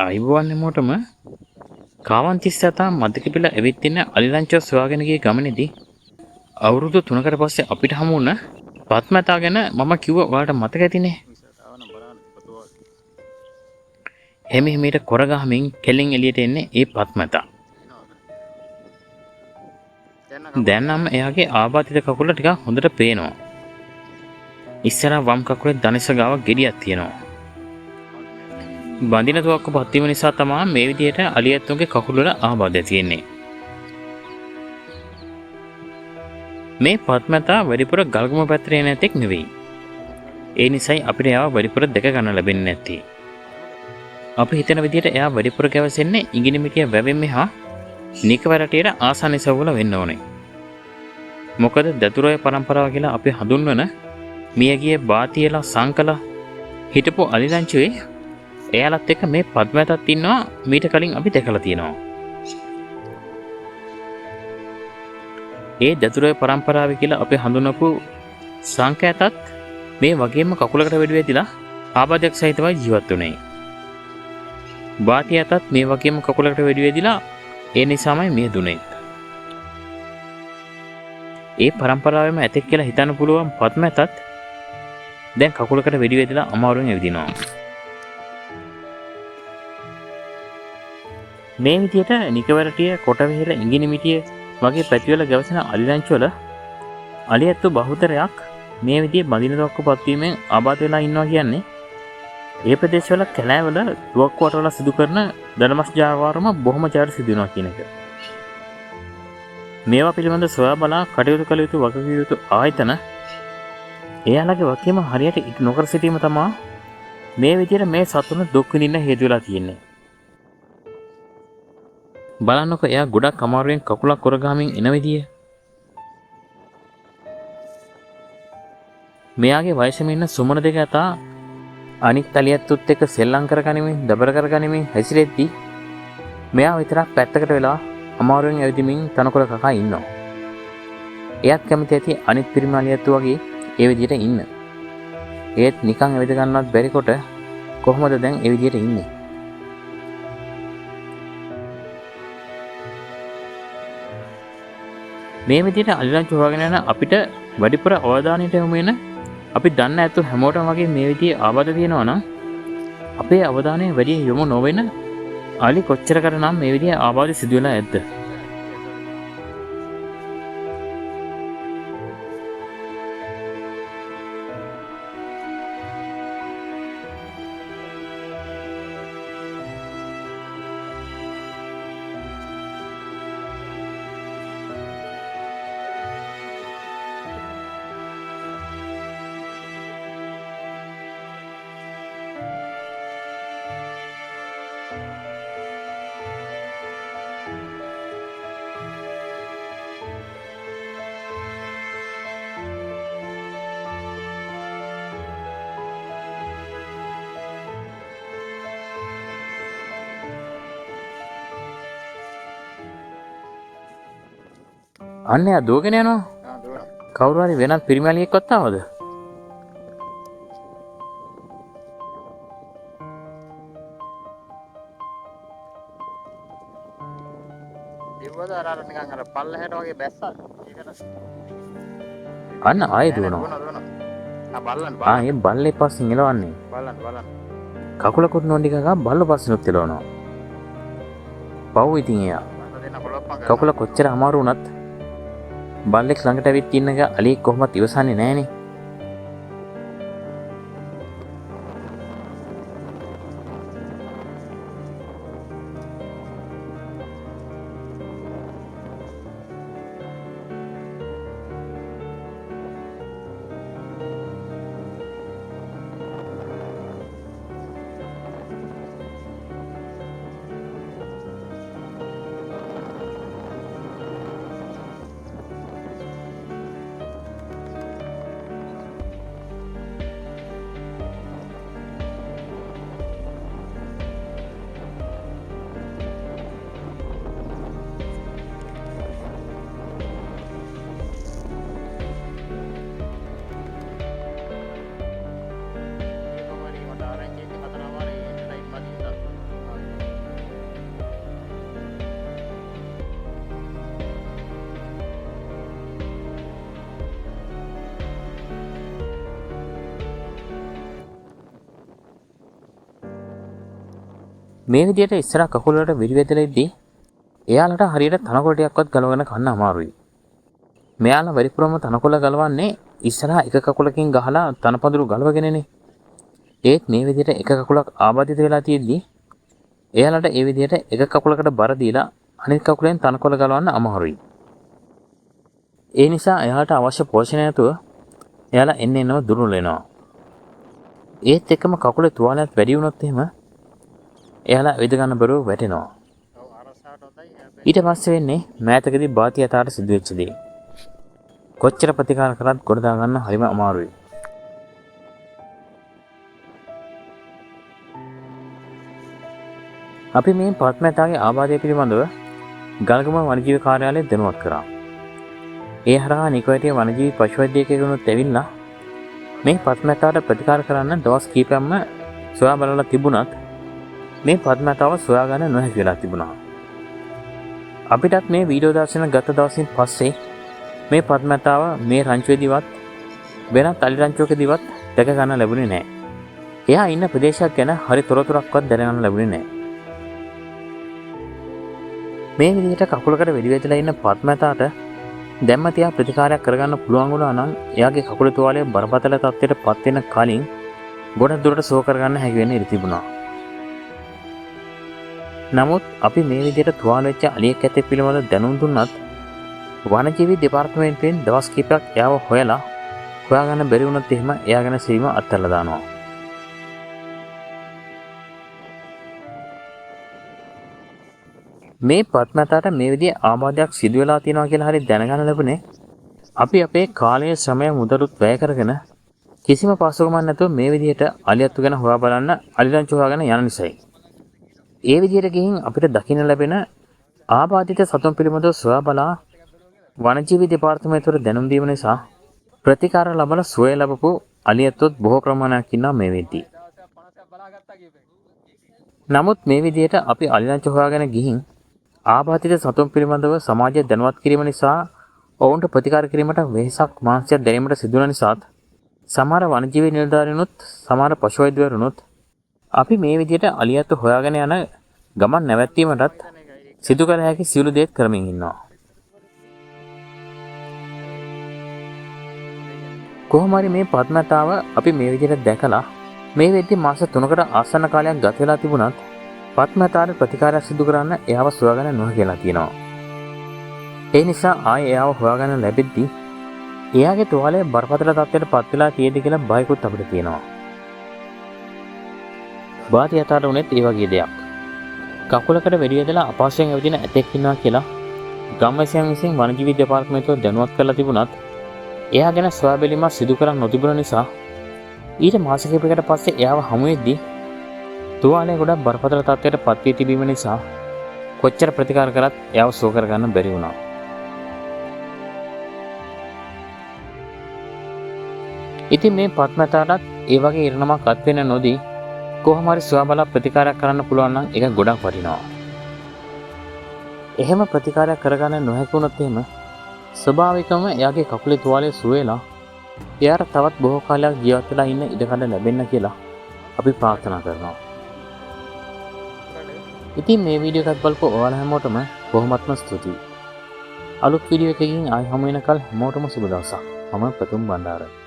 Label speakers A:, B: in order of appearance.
A: අයිබෝවන් හැමෝටම කාවන්තිස්ස යතා මතක පිළ ඇවිත් ඉන්න අලිලංචෝ සොයාගෙන ගිය ගමනේදී අවුරුදු 3කට පස්සේ අපිට හමු වුණ පත්මතා ගැන මම කිව්වා ඔයාලට මතක ඇතිනේ. හිමීට කොර ගහමින් කෙලින් එළියට එන්නේ ඒ පත්මතා. දැන් නම් එයාගේ ආබාධිත කකුල ටිකක් හොඳට පේනවා. ඉස්සරහා වම් කකුලේ දණිස ගාව ගෙඩියක් තියෙනවා. බඳින තුවක්ක පත්වීම නිසා තමා මේ විදිහට අලියැත්තුන්ගේ කකුල් වල ආබාධය තියෙන්නේ. මේ පත්මතා වැඩිපුර ගල්ගම පැත්තේ යන ඇතෙක් නෙවෙයි. ඒ නිසායි අපිට එයාව වැඩිපුර දැක ගන්න ලැබෙන්නේ නැත්තේ. අපි හිතන විදිහට එයා වැඩිපුර ගැවසෙන්නේ ඉඟිණිමිටිය වැවෙන් මෙහා නිකවරටියට ආසනිසවුල වෙන්න ඕනේ. මොකද දතුරෝය පරම්පරාව කියලා අපි හඳුන්වන මියගිය බාතියලා සංකලා හිටපු අලිලංචුවේ එයාලත් එක්ක මේ පත්මතත් ඉන්නවා. මීට කලින් අපි දැකලා තියෙනවා. ඒ දතුරෝය පරම්පරාව කියලා අපි හඳුනපු සංකයතත් මේ වගේම කකුලකට වෙඩි වැදිලා ආබාධයක් සහිතවයි ජීවත් වුනේ. බාතියතත් මේ වගේම කකුලකට වෙඩි වැදිලා ඒ නිසාමයි මියදුනේ. ඒ පරම්පරාවෙම ඇතෙක් කියලා හිතන්න පුළුවන් පත්මතත් දැන් කකුලකට වෙඩි වැදිලා අමාරුවෙන් ඇවිදිනවා. මේ විදිහට නිකවරටිය කොටවිහිර ඉඟිණිමිටිය වගේ පැතිවල ගැවසෙන අලිලංචුවල අලියැත්තු බහුතරයක් මේ විදිහේ බඳින තුවක්ක පත්වීමෙන් ආබාධ වෙලා ඉන්නවා කියන්නේ ඒ ප්‍රදේශවල කැලෑවල තුවක්කු වටවල සිදු කරන දඩමස් ජාවාරම බොහොම ජාර සිදු වෙනවා කියන එක. මේවා පිළිබඳ සොයා බලා කටයුතු කළ යුතු වගකිව යුතු ආයතන එයාලගේ වගකීම හරියට ඉටු නොකර සිටීම තමයි මේ විදිහට මේ සතුන් දුක් විඳින්න හේතු වෙලා තියෙන්නේ. බලන්නකො එයා ගොඩක් අමාරුවෙන් කකුලක් කොරගාමින් එන විදිය. මෙයාගේ වයසෙම ඉන්න සුමන දෙක අතා අනිත් අලියැත්තුත් එක්ක සෙල්ලම් කරගනිමින් දබර කරගනිමින් හැසිරෙද්දී මෙයා විතරක් පැත්තකට වෙලා අමාරුවෙන් ඇවිදිමින් තනකොළ කකා ඉන්නවා. එයාත් කැමති ඇති අනිත් පිරිමි අලියැත්තු වගේ ඒ විදියට ඉන්න. ඒත් නිකන් ඇවිද ගන්නවත් බැරි කොට කොහොමද දැන් ඒ විදියට ඉන්නේ? මේ විදිහට අලිලංචු හොයාගෙන යන අපිට වැඩිපුර අවධානයට යොමු වෙන අපි දන්න ඇත්තු හැමෝටම වගේ මේ විදිහේ ආබාධ තියෙනවා නම් අපේ අවධානය වැඩි යොමු නොවෙන අලි කොච්චරකට නම් මේ විදිහේ ආබාධ සිදු වෙලා ඇද්ද? අන්න එයා දුවගෙන යනවා. කවුරු හරි වෙනත් පිරිමි අලියෙක්වත් ආවද?
B: ඉව්වද අර නිකන් අර පල්ලහැට වගේ බැස්සා. ඒකට
A: අන්න ආයෙ දුවනවා. ඒ බල්ලේ පස්සෙන් එලවන්නේ.
B: බලන්න.
A: කකුලකුත් නොන්ඩි කකා බල්ල පස්සෙනුත් එලවනවා. පව් ඉතින් එයා. කකුල කොච්චර අමාරු වුණත් බල්ලෙක් ළඟට ඇවිත් ඉන්න එක අලියෙක් කොහොමත් ඉවසන්නේ නැහනේ. මේ විදිහට ඉස්සරහ කකුල වලට විරිවැදලා ඉද්දී එයාලට හරියට තනකොළ ටිකක්වත් ගලවගෙන කන්න අමාරුයි. මෙයාලා වැඩිපුරම තනකොළ ගලවන්නේ ඉස්සරහා එක කකුලකින් ගහලා තනපඳුරු ගලවගෙනනේ. ඒත් මේ විදිහට එක කකුලක් ආබාධිත වෙලා තියෙද්දි එයාලට ඒ විදිහට එක කකුලකට බර දීලා අනිත් කකුලෙන් තනකොළ ගලවන්න අමාරුයි. ඒ නිසා එයාලට අවශ්‍ය පෝෂණය නැතුව එයාලා එන්නව දුර්වල වෙනවා. ඒත් එක්කම කකුලේ තුවාලයක් වැඩි වුණොත් එහෙම එයාලා විද ගන්න බරුව වැටෙනවා. ඊට පස්සේ වෙන්නේ මෑතකදී බාති යතාට සිදුවෙච්ච දේ. කොච්චර ප්‍රතිකාර කරත් ගොඩ දා ගන්න හරිම අමාරුයි. අපි මේ පත්මැතාගේ ආබාධය පිළිබඳව ගල්ගම වනජීවි කාර්යාලයේ දැනුවත් කරා. ඒ හරහා නිකවැටිය වනජීවි පශු වෛද්‍යකයෙකුට ඇවිල්ලා මේ පත්මැතාට ප්‍රතිකාර කරන්න දවස් කීපයක්ම සොයා බලලා තිබුණත් මේ පත්මැතාව සොයාගන්න නොහැකි වෙලා තිබුණා. අපිටත් මේ වීඩියෝ දර්ශන ගත දවසින් පස්සේ මේ පත්මැතාව මේ රංචුවේදීවත් වෙනත් අලි රංචුවකදීවත් දැක ගන්න ලැබුණේ නැහැ. එයා ඉන්න ප්‍රදේශයක් ගැන හරි තොරතුරක්වත් දැනගන්න ලැබුණේ නැහැ. මේ විදිහට කකුලකට වෙඩි වැදලා ඉන්න පත්මැතාට දැම්ම තියා ප්‍රතිකාරයක් කරගන්න පුළුවන් වුණා නම් එයාගේ කකුල තුවාලය බරපතල තත්ත්වයට පත් වෙන කලින් ගොඩක් දුරට සුව කරගන්න හැකි වෙන්න ඉඩ තිබුණා. නමුත් අපි මේ විදිහට තුවාල වෙච්ච අලියෙක් ඇතෙක් පිළිබඳ දැනුම් දුන්නත් වනජීවි දෙපාර්තමේන්තුවෙන් දවස් කිහිපයක් එයාව හොයාගන්න බැරි වුණොත් එහෙම එයා ගැන සීම අත්හැරලා දානවා. මේ පත්මැතාට මේ විදිහේ ආබාධයක් සිදු වෙලා තියෙනවා කියලා හරි දැනගන්න ලැබුණේ අපි අපේ කාලය ශ්‍රමය මුදලුත් වැය කරගෙන කිසිම පසුබිමක් නැතුව මේ විදිහට අලියත්තු ගැන හොයා බලන්න අලිරංචු හොයාගෙන යන නිසායි. ඒ විදිහට ගිහින් අපිට දකින්න ලැබෙන ආබාධිත සතුන් පිළිබඳව සොයා බලා වනජීවි දෙපාර්තමේන්තුවට දැනුම් දීම නිසා ප්‍රතිකාර ලබලා සුවය ලැබපු අලියත්තුත් බොහෝ ප්‍රමාණයක් ඉන්නවා මේ වෙද්දී. නමුත් මේ විදිහට අපි අලිරංචු හොයාගෙන ගිහින් ආබාධිත සතුන් පිළිබඳව සමාජය දැනුවත් කිරීම නිසා ඔවුන්ට ප්‍රතිකාර කිරීමට වෙහෙසක් මානසික දැරීමට සිදුවන නිසාත් සමහර වනජීවි නිලධාරීනුත් සමහර පශු වෛද්‍යවරුනුත් අපි මේ විදිහට අලියත්තු හොයාගෙන යන ගමන් නැවැත්වීමටත් සිදු කළ හැකි සියලු දේත් කරමින් ඉන්නවා. කොහොම හරි මේ පත්මැතාව අපි මේ විදිහට දැකලා මේ වෙද්දී මාස 3කට ආසන්න කාලයක් ගත වෙලා තිබුණත් පත්මැතාට ප්‍රතිකාරයක් සිදු කරන්න එයාව සොයාගන්න නොහැකි කියලා තියෙනවා. ඒ නිසා ආයේ එයාව හොයාගන්න ලැබෙද්දී එයාගේ තුවාලය බරපතල තත්ත්වයට පත් වෙලා තියෙද කියලා බයකුත් අපිට තියෙනවා. බාති යතාට උනේත් ඒ වගේ දෙයක්. කකුලකට වෙඩි වැදලා අපහසුයෙන් ඇවිදින ඇතෙක් ඉන්නවා කියලා ගම්වැසියන් විසින් වනජීවි දෙපාර්තමේන්තුව දැනුවත් කරලා තිබුණත් එයා ගැන සොයා බැලීමක් සිදු කරන්න නොතිබුණ නිසා ඊට මාස කිහිපයකට පස්සේ එයාව හමු වෙද්දී තුවාලය ගොඩක් බරපතල තත්ත්වයට පත් වී තිබීම නිසා කොච්චර ප්‍රතිකාර කරත් එයාව සුව කරගන්න බැරි වුණා. ඉතින් මේ පත්මැතාටත් ඒ වගේ ඉරණමක් අත් වෙන්න නොදී කොහොම හරි සොයා බලා ප්‍රතිකාරයක් කරන්න පුළුවන් නම් ඒක ගොඩක් වටිනවා. එහෙම ප්‍රතිකාරයක් කරගන්න නොහැකි වුණොත් එහෙම ස්වභාවිකවම එයාගේ කකුලේ තුවාලය සුව වෙලා එයාට තවත් බොහෝ කාලයක් ජීවත් වෙලා ඉන්න ඉඩකඩ ලැබෙන්න කියලා අපි ප්‍රාර්ථනා කරනවා. ඉතින් මේ වීඩියෝ එකත් බලපු ඔයාලා හැමෝටම බොහොමත්ම ස්තුතියි. අලුත් වීඩියෝ එකකින් ආයි හමු වෙනකල් හැමෝටම සුබ දවසක්. මම ප්‍රතුම් බණ්ඩාර.